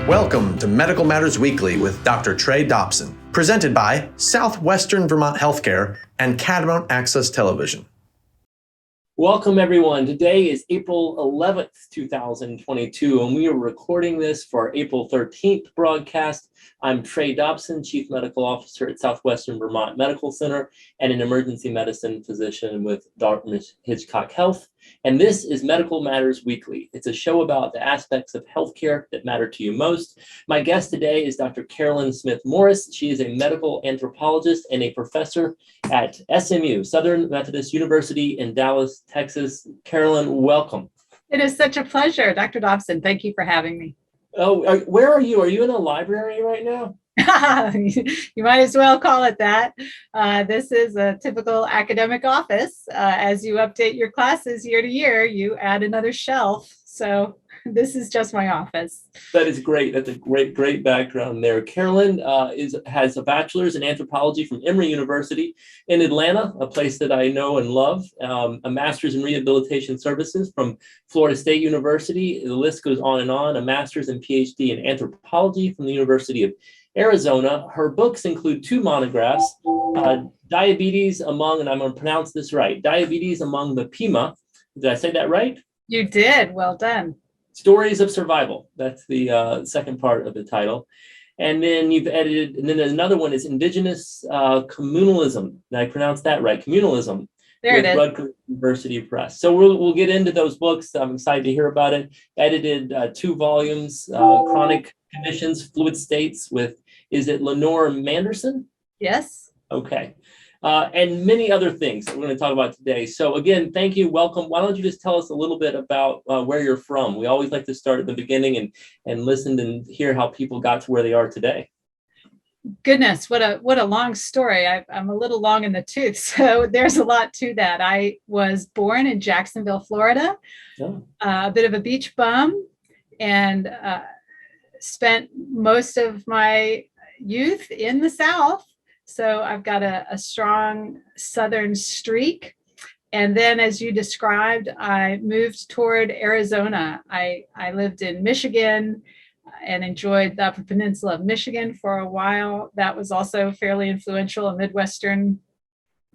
Welcome to Medical Matters Weekly with Dr. Trey Dobson, presented by Southwestern Vermont Healthcare and Catamount Access Television. Welcome, everyone. Today is April 11th, 2022, and we are recording this for our April 13th broadcast. I'm Trey Dobson, Chief Medical Officer at Southwestern Vermont Medical Center and an emergency medicine physician with Dartmouth Hitchcock Health. And this is Medical Matters Weekly. It's a show about the aspects of healthcare that matter to you most. My guest today is Dr. Carolyn Smith Morris. She is a medical anthropologist and a professor at SMU, Southern Methodist University in Dallas, Texas. Carolyn, welcome. It is such a pleasure, Dr. Dobson. Thank you for having me. Oh, where are you? Are you in a library right now? You might as well call it that. This is a typical academic office. As you update your classes year to year, you add another shelf. So this is just my office. That is great. That's a great background there. Carolyn has a bachelor's in anthropology from Emory University in Atlanta, a place that I know and love, a master's in rehabilitation services from Florida State University. The list goes on and on, a master's and PhD in anthropology from the University of Arizona. Her books include two monographs, Diabetes Among, and I'm going to pronounce this right, Diabetes Among the Pima. Did I say that right? You did. Well done. Stories of Survival. That's the second part of the title. And then you've edited, and then there's another one is Indigenous Communalism. Did I pronounce that right? Communalism. There it is. Rutgers University Press. So we'll get into those books. I'm excited to hear about it. Edited 2 volumes, Chronic Conditions, Fluid States with, is it Lenore Manderson? Yes. Okay. And many other things that we're going to talk about today. So again, thank you. Welcome. Why don't you just tell us a little bit about where you're from? We always like to start at the beginning and listen and hear how people got to where they are today. Goodness, what a long story. I'm a little long in the tooth, so there's a lot to that. I was born in Jacksonville, Florida, a bit of a beach bum, and spent most of my youth in the South. So I've got a strong Southern streak. And then, as you described, I moved toward Arizona. I lived in Michigan and enjoyed the Upper Peninsula of Michigan for a while. That was also fairly influential, a Midwestern,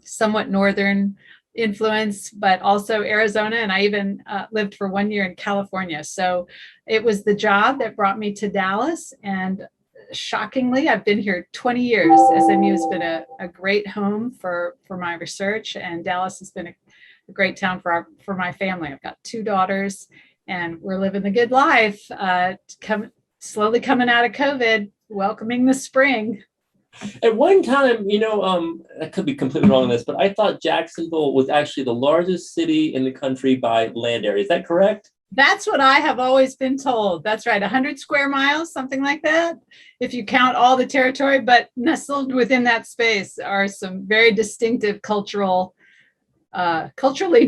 somewhat Northern influence, but also Arizona. And I even lived for 1 year in California. So it was the job that brought me to Dallas. And shockingly, I've been here 20 years. SMU has been a great home for my research, and Dallas has been a great town for my family. I've got 2 daughters, and we're living the good life, slowly coming out of COVID, welcoming the spring. At one time, I could be completely wrong on this, but I thought Jacksonville was actually the largest city in the country by land area. Is that correct? That's what I have always been told. That's right, 100 square miles, something like that, if you count all the territory. But nestled within that space are some very distinctive culturally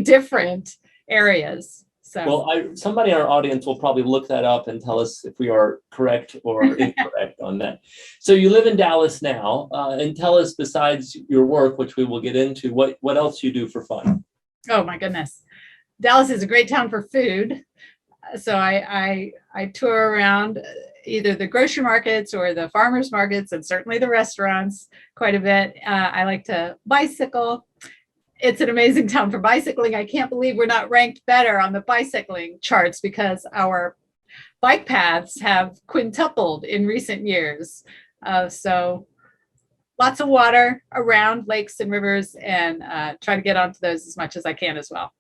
different areas. So, well, somebody in our audience will probably look that up and tell us if we are correct or incorrect on that. So you live in Dallas now, and tell us, besides your work, which we will get into, what else you do for fun. Oh my goodness. Dallas is a great town for food. So I tour around either the grocery markets or the farmers markets, and certainly the restaurants quite a bit. I like to bicycle. It's an amazing town for bicycling. I can't believe we're not ranked better on the bicycling charts because our bike paths have quintupled in recent years. So lots of water around lakes and rivers, and try to get onto those as much as I can as well.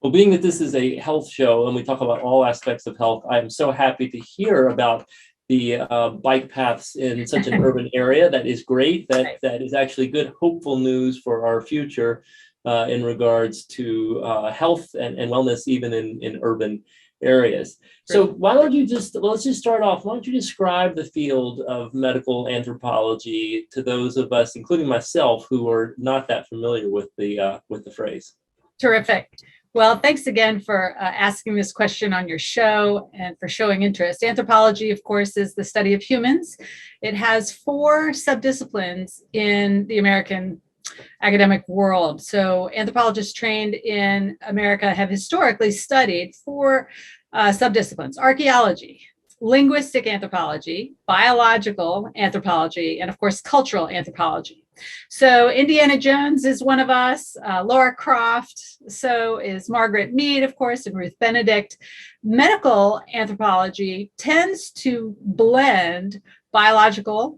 Well, being that this is a health show and we talk about all aspects of health, I am so happy to hear about the bike paths in such an urban area. That is great. That is actually good, hopeful news for our future in regards to health and wellness, even in urban areas. So why don't you let's just start off. Why don't you describe the field of medical anthropology to those of us, including myself, who are not that familiar with the phrase? Terrific. Well, thanks again for asking this question on your show and for showing interest. Anthropology, of course, is the study of humans. It has 4 subdisciplines in the American academic world. So anthropologists trained in America have historically studied 4 subdisciplines: archaeology, linguistic anthropology, biological anthropology, and of course, cultural anthropology. So Indiana Jones is one of us, Laura Croft, so is Margaret Mead, of course, and Ruth Benedict. Medical anthropology tends to blend biological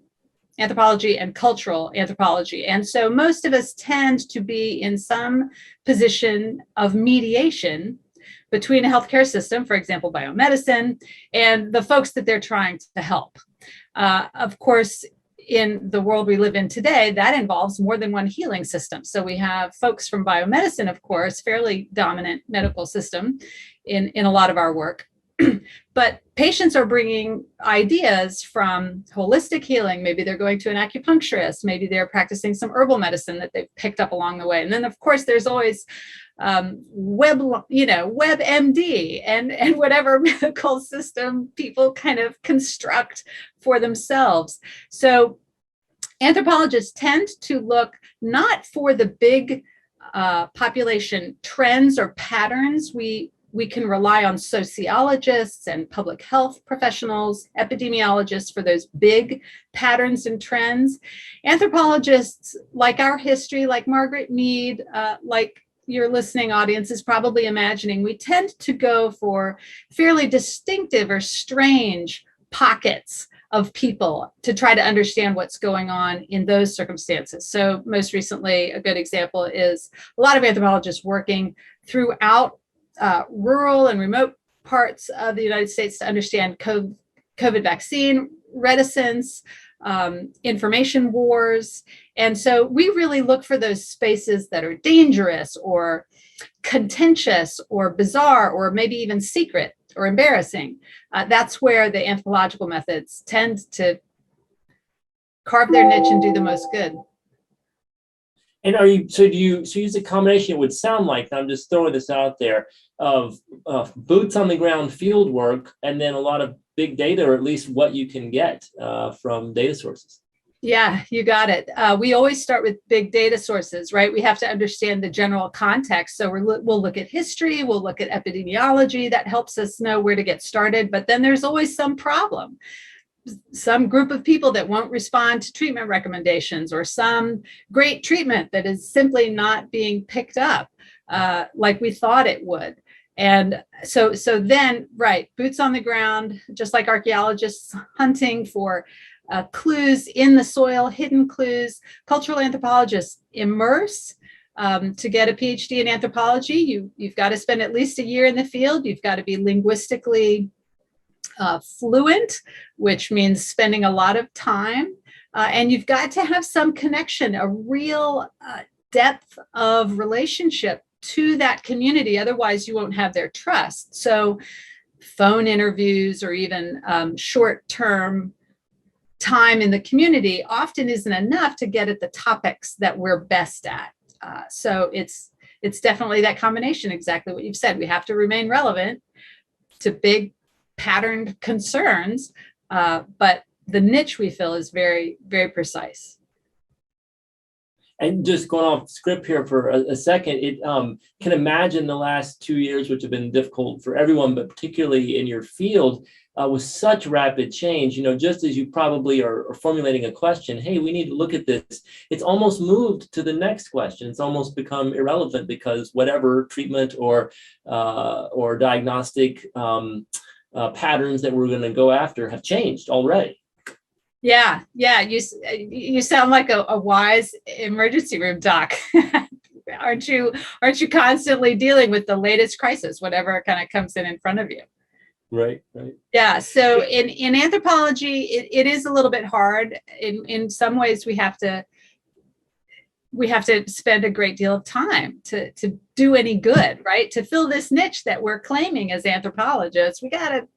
anthropology and cultural anthropology. And so most of us tend to be in some position of mediation between a healthcare system, for example, biomedicine, and the folks that they're trying to help. Of course, in the world we live in today, that involves more than one healing system. So we have folks from biomedicine, of course, fairly dominant medical system in a lot of our work. But patients are bringing ideas from holistic healing. Maybe they're going to an acupuncturist. Maybe they're practicing some herbal medicine that they've picked up along the way. And then, of course, there's always WebMD and whatever medical system people kind of construct for themselves. So anthropologists tend to look not for the big population trends or patterns. We can rely on sociologists and public health professionals, epidemiologists for those big patterns and trends. Anthropologists, like our history, like Margaret Mead, like your listening audience is probably imagining, we tend to go for fairly distinctive or strange pockets of people to try to understand what's going on in those circumstances. So most recently, a good example is a lot of anthropologists working throughout rural and remote parts of the United States to understand COVID vaccine reticence, information wars. And so we really look for those spaces that are dangerous or contentious or bizarre or maybe even secret or embarrassing. That's where the anthropological methods tend to carve their niche and do the most good. And do you use a combination, it would sound like, I'm just throwing this out there, of boots on the ground field work and then a lot of big data, or at least what you can get from data sources? Yeah, you got it. We always start with big data sources, right? We have to understand the general context. So we'll look at history, we'll look at epidemiology. That helps us know where to get started. But then there's always some problem. Some group of people that won't respond to treatment recommendations, or some great treatment that is simply not being picked up like we thought it would. And so then, right, boots on the ground, just like archaeologists hunting for clues in the soil, hidden clues. Cultural anthropologists immerse. To get a PhD in anthropology, you've got to spend at least a year in the field. You've got to be linguistically fluent, which means spending a lot of time. And you've got to have some connection, a real depth of relationship to that community. Otherwise, you won't have their trust. So phone interviews or even short-term time in the community often isn't enough to get at the topics that we're best at. So it's definitely that combination, exactly what you've said. We have to remain relevant to big patterned concerns, but the niche we fill is very, very precise. And just going off script here for a second, it can imagine the last 2 years, which have been difficult for everyone, but particularly in your field, with such rapid change. Just as you probably are formulating a question, hey, we need to look at this, it's almost moved to the next question. It's almost become irrelevant because whatever treatment or diagnostic patterns that we're going to go after have changed already. Yeah. You sound like a wise emergency room doc. Aren't you constantly dealing with the latest crisis, whatever kind of comes in front of you? Right. Yeah. So in anthropology, it is a little bit hard. In some ways, we have to spend a great deal of time to do any good, right? To fill this niche that we're claiming as anthropologists, we got to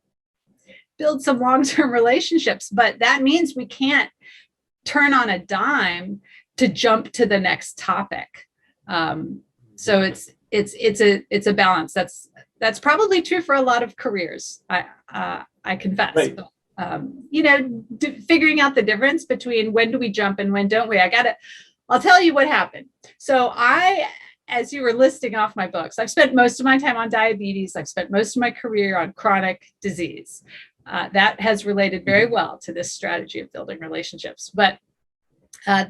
build some long-term relationships, but that means we can't turn on a dime to jump to the next topic. So it's a balance. That's probably true for a lot of careers. I confess. Right. But, figuring out the difference between when do we jump and when don't we? I'll tell you what happened. So as you were listing off my books, I've spent most of my time on diabetes. I've spent most of my career on chronic disease. That has related very well to this strategy of building relationships. But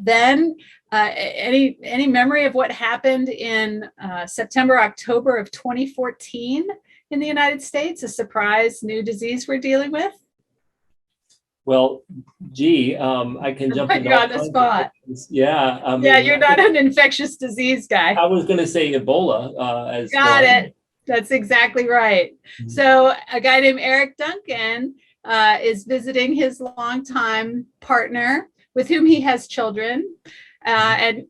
then any memory of what happened in September, October of 2014 in the United States, a surprise new disease we're dealing with? Well, gee, I can jump Put into you all on the kinds of spot. things. Yeah, I Yeah, mean, you're not an infectious disease guy. I was going to say Ebola as Got one. it. That's exactly right. So a guy named Eric Duncan is visiting his longtime partner with whom he has children. And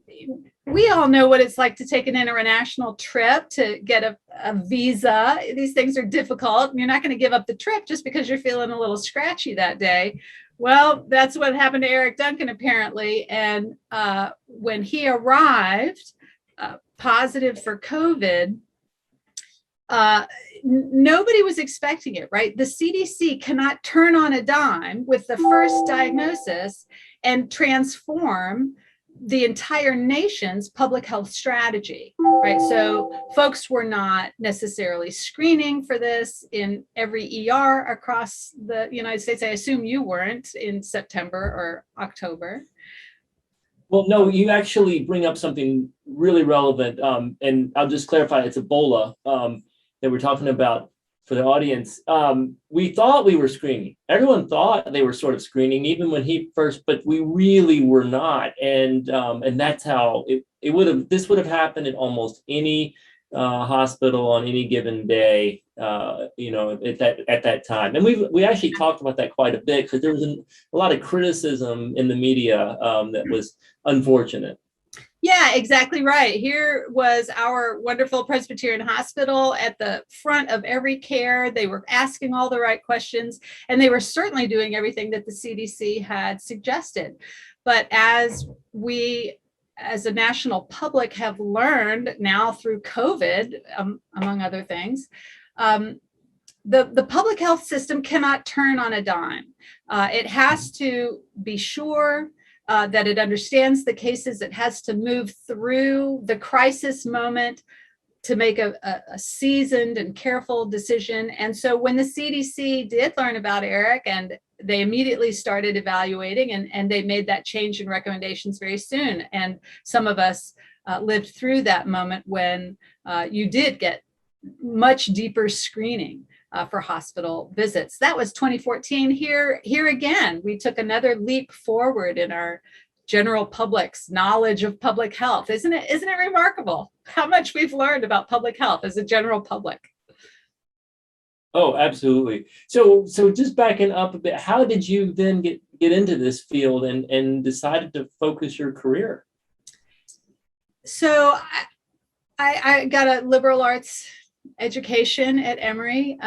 we all know what it's like to take an international trip, to get a visa. These things are difficult. And you're not going to give up the trip just because you're feeling a little scratchy that day. Well, that's what happened to Eric Duncan, apparently. And when he arrived positive for COVID, nobody was expecting it, right? The CDC cannot turn on a dime with the first diagnosis and transform the entire nation's public health strategy, right? So folks were not necessarily screening for this in every ER across the United States. I assume you weren't in September or October. Well, no, you actually bring up something really relevant, and I'll just clarify, it's Ebola that we're talking about for the audience. We thought we were screening. Everyone thought they were sort of screening, even when he first, but we really were not. And that's how it would have. This would have happened in almost any hospital on any given day. At that time, and we actually talked about that quite a bit, because there was a lot of criticism in the media that was unfortunate. Yeah, exactly right. Here was our wonderful Presbyterian hospital at the front of every care. They were asking all the right questions, and they were certainly doing everything that the CDC had suggested. But as we, as a national public, have learned now through COVID, among other things, the public health system cannot turn on a dime. It has to be sure that it understands the cases. It has to move through the crisis moment to make a seasoned and careful decision. And so when the CDC did learn about Eric, and they immediately started evaluating, and they made that change in recommendations very soon. And some of us lived through that moment when you did get much deeper screening for hospital visits. That was 2014. Here again, we took another leap forward in our general public's knowledge of public health. Isn't it remarkable how much we've learned about public health as a general public? Oh, absolutely. So just backing up a bit, how did you then get into this field and decided to focus your career? So I got a liberal arts education at Emory.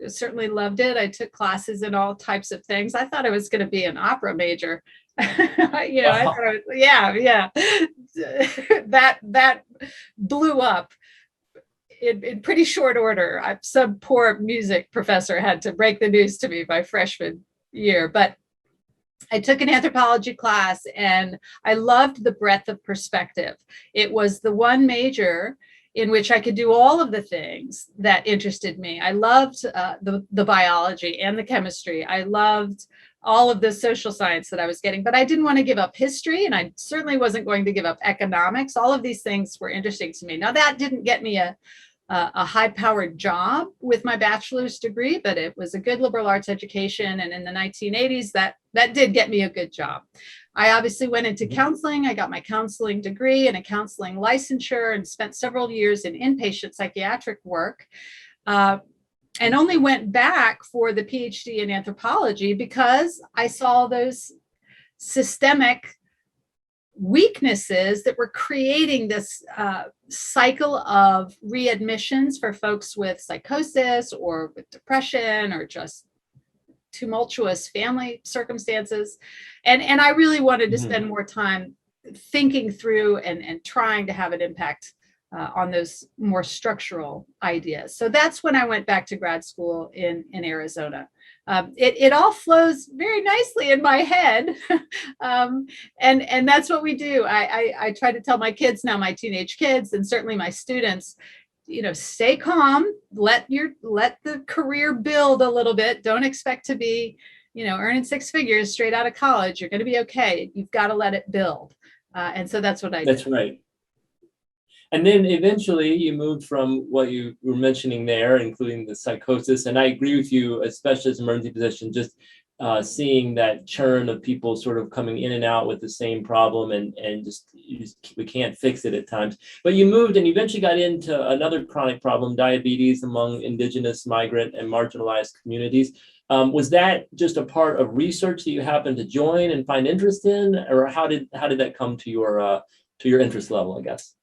Certainly loved it. I took classes in all types of things. I thought I was going to be an opera major. I thought I was, that blew up in pretty short order. Some poor music professor had to break the news to me my freshman year, but I took an anthropology class, and I loved the breadth of perspective. It was the one major in which I could do all of the things that interested me. I loved the biology and the chemistry. I loved all of the social science that I was getting, but I didn't want to give up history, and I certainly wasn't going to give up economics. All of these things were interesting to me. Now, that didn't get me a high-powered job with my bachelor's degree, but it was a good liberal arts education. And in the 1980s, that did get me a good job. I obviously went into counseling. I got my counseling degree and a counseling licensure, and spent several years in inpatient psychiatric work, and only went back for the PhD in anthropology because I saw those systemic weaknesses that were creating this cycle of readmissions for folks with psychosis or with depression or just tumultuous family circumstances. And I really wanted to spend more time thinking through and trying to have an impact on those more structural ideas. So that's when I went back to grad school in Arizona. It all flows very nicely in my head. And that's what we do. I try to tell my kids now, my teenage kids, and certainly my students, stay calm, let the career build a little bit. Don't expect to be, earning six figures straight out of college. You're going to be okay. You've got to let it build. And so that's what I did. That's right. And then eventually you moved from what you were mentioning there, including the psychosis. And I agree with you, especially as an emergency physician, just seeing that churn of people sort of coming in and out with the same problem, and we can't fix it at times. But you moved and eventually got into another chronic problem, diabetes among indigenous, migrant, and marginalized communities. Was that just a part of research that you happened to join and find interest in, or how did that come to your interest level, I guess?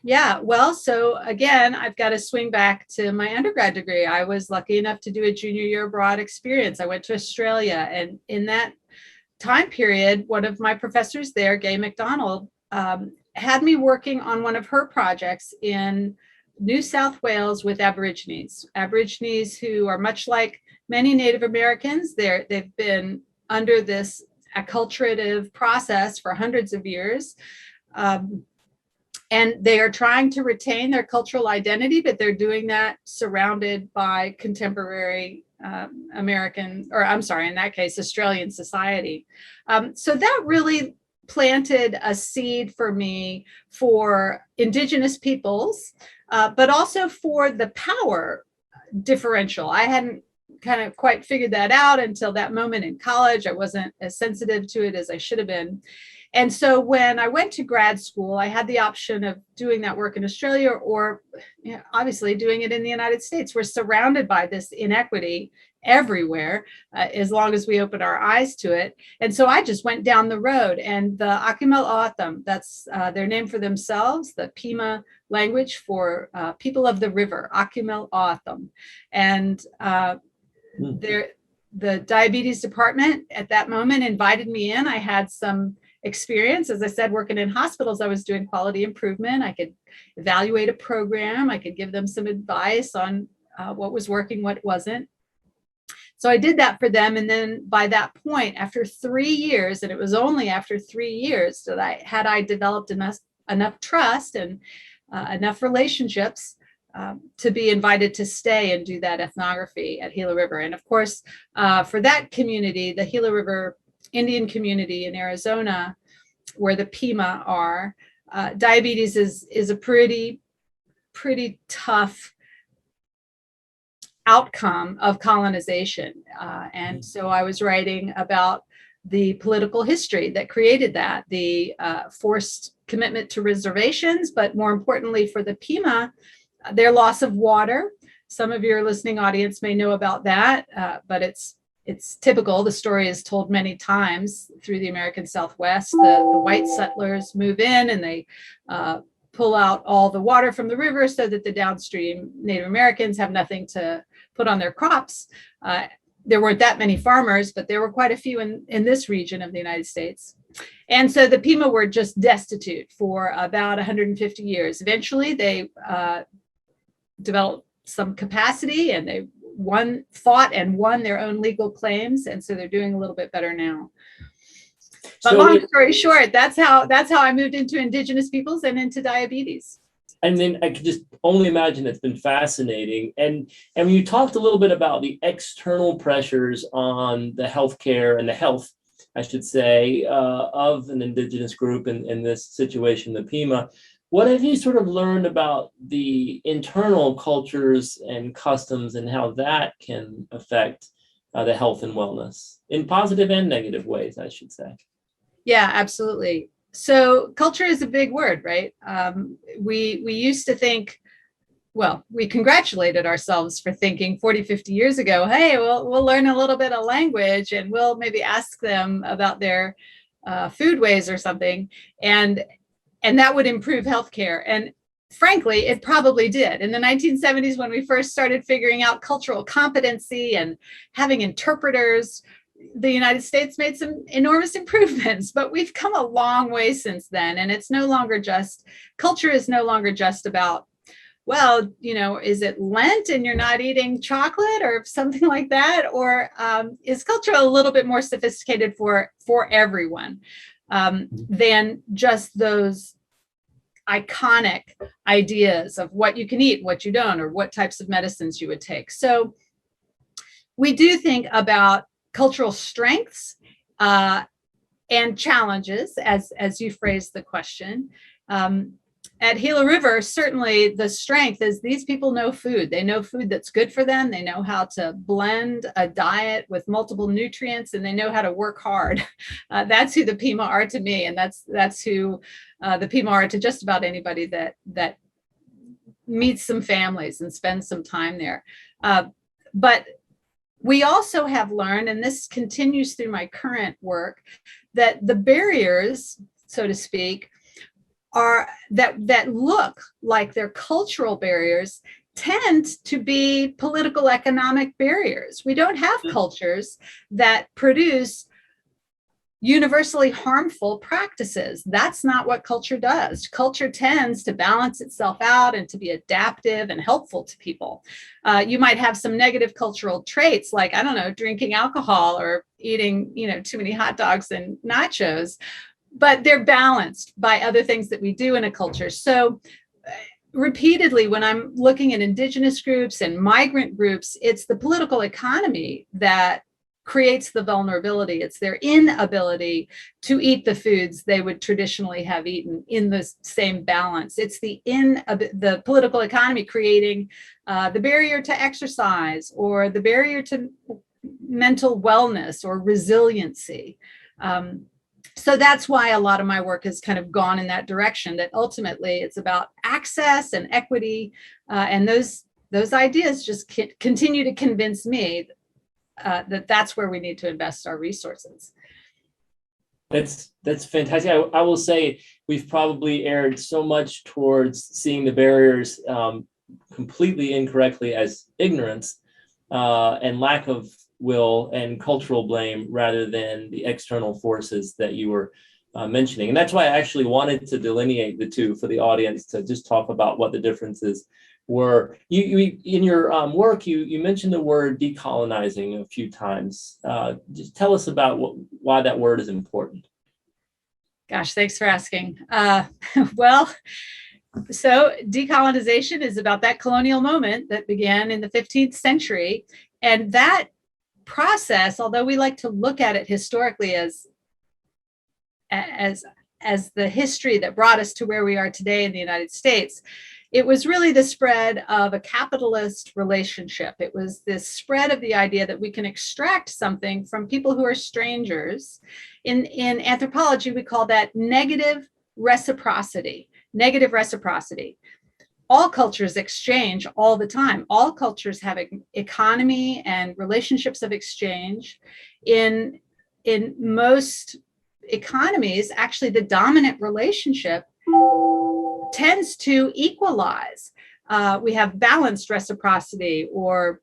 Yeah, well, so again, I've got to swing back to my undergrad degree. I was lucky enough to do a junior year abroad experience. I went to Australia, and in that time period, one of my professors there, Gay McDonald, had me working on one of her projects in New South Wales with Aborigines who are much like many Native Americans. They've been under this acculturative process for hundreds of years. And they are trying to retain their cultural identity, but they're doing that surrounded by contemporary American, or I'm sorry, in that case, Australian society. So that really planted a seed for me for indigenous peoples, but also for the power differential. I hadn't kind of quite figured that out until that moment in college. I wasn't as sensitive to it as I should have been. And so when I went to grad school, I had the option of doing that work in Australia or obviously doing it in the United States. We're surrounded by this inequity everywhere, as long as we open our eyes to it. And so I just went down the road, and the Akimel O'atham, that's their name for themselves, the Pima language for people of the river, Akimel O'atham. And the diabetes department at that moment invited me in. I had some experience, as I said, working in hospitals. I was doing quality improvement. I could evaluate a program. I could give them some advice on what was working, what wasn't. So I did that for them. And then by that point, after 3 years, and it was only after 3 years that I developed enough trust and enough relationships to be invited to stay and do that ethnography at Gila River. And of course, for that community, the Gila River Indian community in Arizona, where the Pima are, diabetes is a pretty tough outcome of colonization. And so I was writing about the political history that created that, the forced commitment to reservations, but more importantly for the Pima, their loss of water. Some of your listening audience may know about that, but it's typical. The story is told many times through the American Southwest. The white settlers move in and they pull out all the water from the river so that the downstream Native Americans have nothing to put on their crops. There weren't that many farmers, but there were quite a few in this region of the United States. And so the Pima were just destitute for about 150 years. Eventually, they developed some capacity, and they fought and won their own legal claims, and so they're doing a little bit better now. But so, long story short, that's how I moved into indigenous peoples and into diabetes. And then I could just only imagine it's been fascinating. And when you talked a little bit about the external pressures on the healthcare and the health, I should say, of an indigenous group in this situation, the Pima, what have you sort of learned about the internal cultures and customs and how that can affect the health and wellness in positive and negative ways, I should say? Yeah, absolutely. So culture is a big word, right? We used to think, well, we congratulated ourselves for thinking 40, 50 years ago, hey, we'll learn a little bit of language and we'll maybe ask them about their foodways or something. And that would improve healthcare. And frankly, it probably did. In the 1970s, when we first started figuring out cultural competency and having interpreters, the United States made some enormous improvements, but we've come a long way since then. And it's no longer just, culture is no longer just about, well, is it Lent and you're not eating chocolate or something like that? Or is culture a little bit more sophisticated for everyone than just those iconic ideas of what you can eat, what you don't, or what types of medicines you would take. So we do think about cultural strengths and challenges, as you phrased the question. At Gila River, certainly the strength is these people know food. They know food that's good for them. They know how to blend a diet with multiple nutrients, and they know how to work hard. That's who the Pima are to me, and that's who the Pima are to just about anybody that meets some families and spends some time there. But we also have learned, and this continues through my current work, that the barriers, so to speak, are that look like they're cultural barriers tend to be political economic barriers. We don't have cultures that produce universally harmful practices. That's not what culture does. Culture tends to balance itself out and to be adaptive and helpful to people. You might have some negative cultural traits, like, I don't know, drinking alcohol or eating, too many hot dogs and nachos, but they're balanced by other things that we do in a culture. So repeatedly, when I'm looking at indigenous groups and migrant groups, it's the political economy that creates the vulnerability. It's their inability to eat the foods they would traditionally have eaten in the same balance. It's the political economy creating the barrier to exercise, or the barrier to mental wellness or resiliency. So that's why a lot of my work has kind of gone in that direction, that ultimately it's about access and equity. And those ideas just continue to convince me that that's where we need to invest our resources. That's fantastic. I will say we've probably erred so much towards seeing the barriers completely incorrectly as ignorance and lack of will and cultural blame, rather than the external forces that you were mentioning. And that's why I actually wanted to delineate the two for the audience, to just talk about what the differences were. You in your work, you mentioned the word decolonizing a few times. Just tell us about why that word is important. Gosh, thanks for asking. Well, so decolonization is about that colonial moment that began in the 15th century. And that process, although we like to look at it historically as the history that brought us to where we are today in the United States, it was really the spread of a capitalist relationship. It was this spread of the idea that we can extract something from people who are strangers. In anthropology, we call that negative reciprocity. Negative reciprocity. All cultures exchange all the time. All cultures have economy and relationships of exchange. In most economies, actually, the dominant relationship tends to equalize. We have balanced reciprocity, or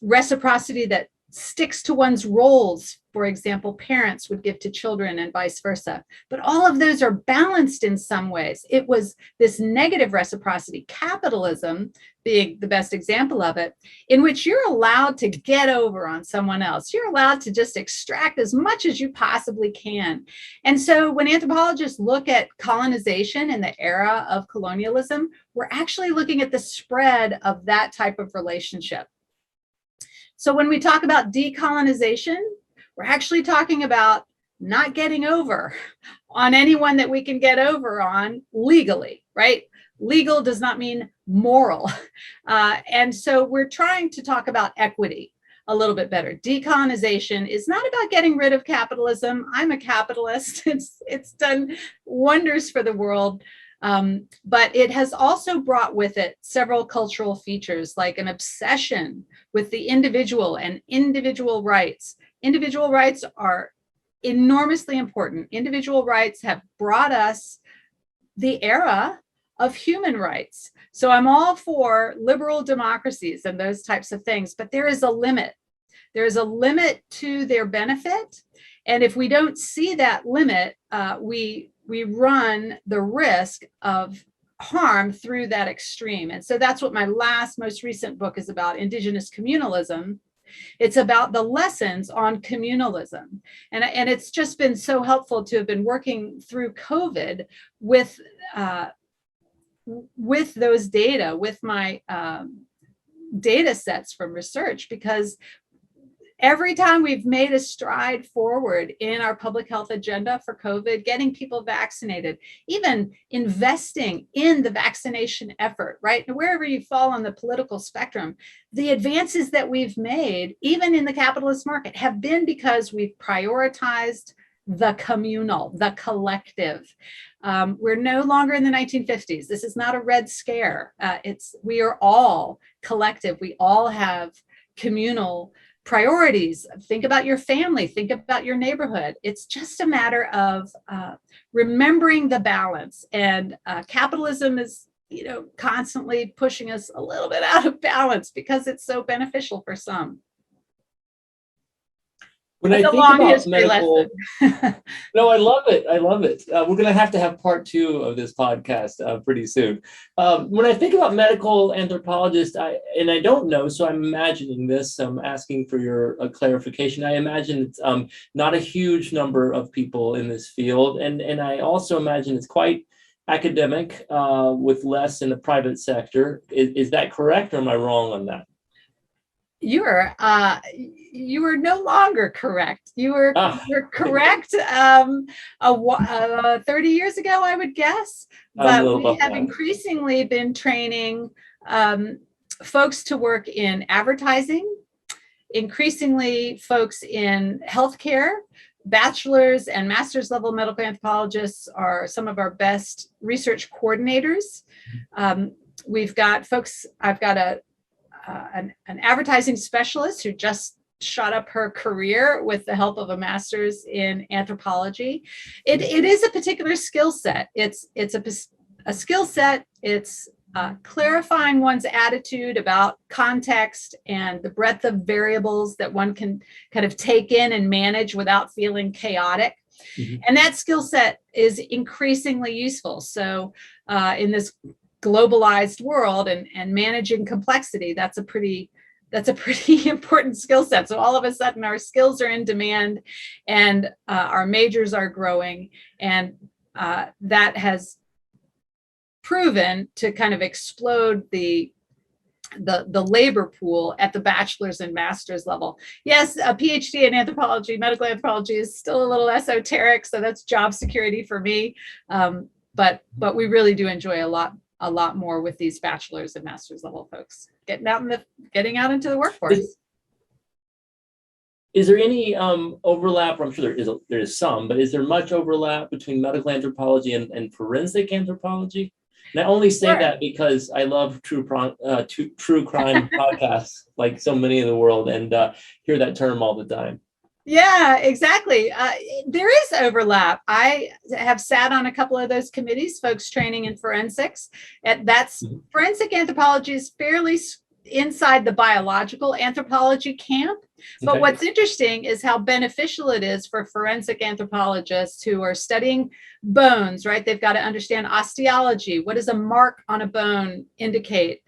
reciprocity that sticks to one's roles. For example, parents would give to children and vice versa. But all of those are balanced in some ways. It was this negative reciprocity, capitalism being the best example of it, in which you're allowed to get over on someone else. You're allowed to just extract as much as you possibly can. And so when anthropologists look at colonization in the era of colonialism, we're actually looking at the spread of that type of relationship. So when we talk about decolonization, we're actually talking about not getting over on anyone that we can get over on legally, right? Legal does not mean moral. And so we're trying to talk about equity a little bit better. Decolonization is not about getting rid of capitalism. I'm a capitalist. It's done wonders for the world. But it has also brought with it several cultural features, like an obsession with the individual and individual rights. Individual rights are enormously important. Individual rights have brought us the era of human rights. So I'm all for liberal democracies and those types of things, but there is a limit. There is a limit to their benefit. And if we don't see that limit, we run the risk of harm through that extreme. And so that's what my most recent book is about, indigenous communalism. It's about the lessons on communalism. And it's just been so helpful to have been working through COVID with those data, with my data sets from research, because every time we've made a stride forward in our public health agenda for COVID, getting people vaccinated, even investing in the vaccination effort, right? And wherever you fall on the political spectrum, the advances that we've made, even in the capitalist market, have been because we've prioritized the communal, the collective. We're no longer in the 1950s. This is not a Red Scare. We are all collective. We all have communal priorities. Think about your family, think about your neighborhood. It's just a matter of remembering the balance. And capitalism is, constantly pushing us a little bit out of balance because it's so beneficial for some. When I think about medical, no, I love it. I love it. We're going to have part 2 of this podcast pretty soon. When I think about medical anthropologists, I don't know, so I'm imagining this. I'm asking for your clarification. I imagine it's not a huge number of people in this field, and I also imagine it's quite academic with less in the private sector. Is that correct, or am I wrong on that? You are no longer correct. You're correct 30 years ago, I would guess. But we have increasingly been training folks to work in advertising, increasingly folks in healthcare. Bachelor's and master's level medical anthropologists are some of our best research coordinators. We've got folks, I've got an advertising specialist who just shot up her career with the help of a master's in anthropology. It is a particular skill set. It's a skill set. It's clarifying one's attitude about context and the breadth of variables that one can kind of take in and manage without feeling chaotic. Mm-hmm. And that skill set is increasingly useful. So in this globalized world and managing complexity, that's a pretty important skill set. So all of a sudden our skills are in demand and our majors are growing, and that has proven to kind of explode the labor pool at the bachelor's and master's level. Yes, a PhD in anthropology, medical anthropology, is still a little esoteric, so that's job security for me. But we really do enjoy a lot more with these bachelor's and master's level folks getting out into the workforce. Is there any overlap? I'm sure there is some, but is there much overlap between medical anthropology and forensic anthropology? And I only say that because I love true crime podcasts, like so many in the world, and hear that term all the time. Yeah, exactly. There is overlap. I have sat on a couple of those committees, folks training in forensics. Forensic anthropology is fairly inside the biological anthropology camp. But okay. What's interesting is how beneficial it is for forensic anthropologists who are studying bones, right? They've got to understand osteology. What does a mark on a bone indicate?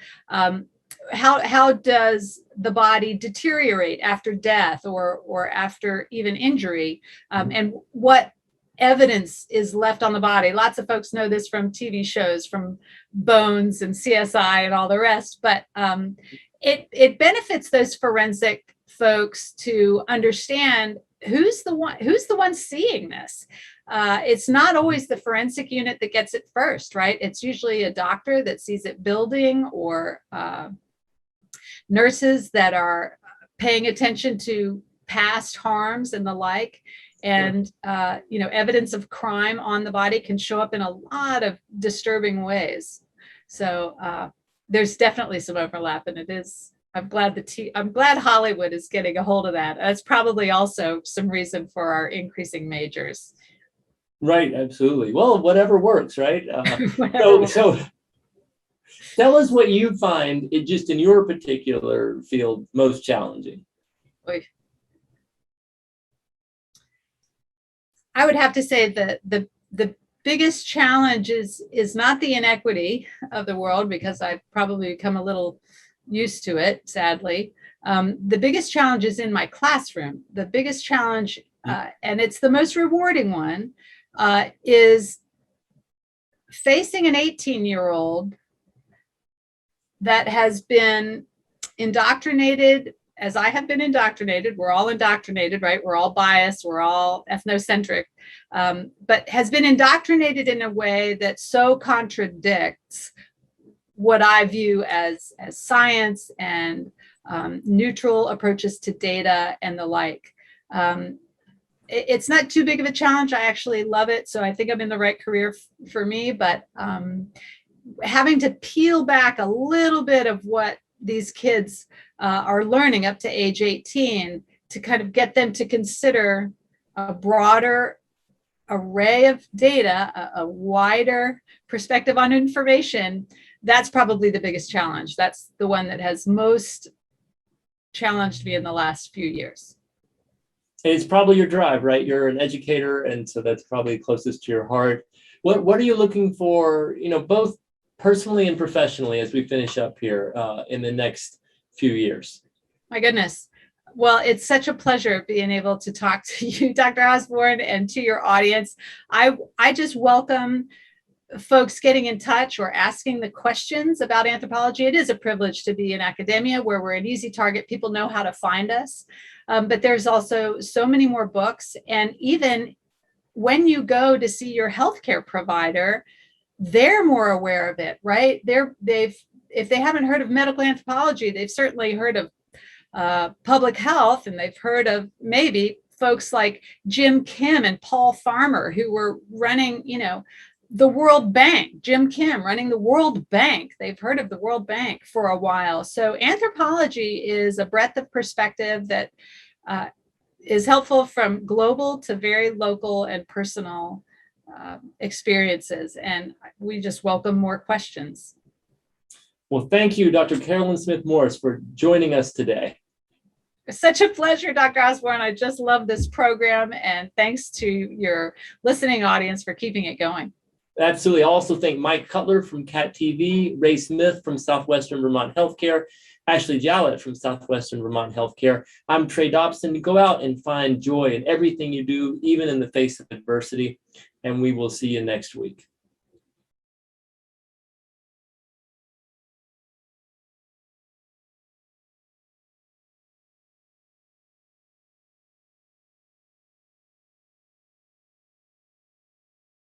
How does the body deteriorate after death or after even injury? And what evidence is left on the body? Lots of folks know this from TV shows, from Bones and CSI and all the rest, but it benefits those forensic folks to understand who's the one seeing this. It's not always the forensic unit that gets it first, right? It's usually a doctor that sees it building, or nurses that are paying attention to past harms and the like. And evidence of crime on the body can show up in a lot of disturbing ways. So there's definitely some overlap, and it is. I'm glad Hollywood is getting a hold of that. That's probably also some reason for our increasing majors. Right, absolutely. Well, whatever works, right? So tell us what you find just in your particular field most challenging. I would have to say that the biggest challenge is not the inequity of the world, because I've probably become a little used to it, sadly. The biggest challenge is in my classroom. The biggest challenge, and it's the most rewarding one, is facing an 18-year-old that has been indoctrinated, as I have been indoctrinated. We're all indoctrinated, right? We're all biased, we're all ethnocentric, but has been indoctrinated in a way that so contradicts what I view as science and neutral approaches to data and the like. It's not too big of a challenge. I actually love it. So I think I'm in the right career for me, but having to peel back a little bit of what these kids are learning up to age 18 to kind of get them to consider a broader array of data, a wider perspective on information, that's probably the biggest challenge. That's the one that has most challenged me in the last few years. And it's probably your drive, right? You're an educator, and so that's probably closest to your heart. What are you looking for, both personally and professionally, as we finish up here in the next few years? My goodness. Well, it's such a pleasure being able to talk to you, Dr. Osborne, and to your audience. I just welcome folks getting in touch or asking the questions about anthropology. It is a privilege to be in academia where we're an easy target. People know how to find us. But there's also so many more books. And even when you go to see your healthcare provider, they're more aware of it, right? If they haven't heard of medical anthropology, they've certainly heard of public health, and they've heard of maybe folks like Jim Kim and Paul Farmer, who were running, the World Bank. Jim Kim running the World Bank. They've heard of the World Bank for a while. So anthropology is a breadth of perspective that is helpful from global to very local and personal experiences. And we just welcome more questions. Well, thank you, Dr. Carolyn Smith-Morris, for joining us today. It's such a pleasure, Dr. Osborne. I just love this program, and thanks to your listening audience for keeping it going. Absolutely. I also thank Mike Cutler from CAT TV, Ray Smith from Southwestern Vermont Healthcare, Ashley Jallett from Southwestern Vermont Healthcare. I'm Trey Dobson. Go out and find joy in everything you do, even in the face of adversity, and we will see you next week.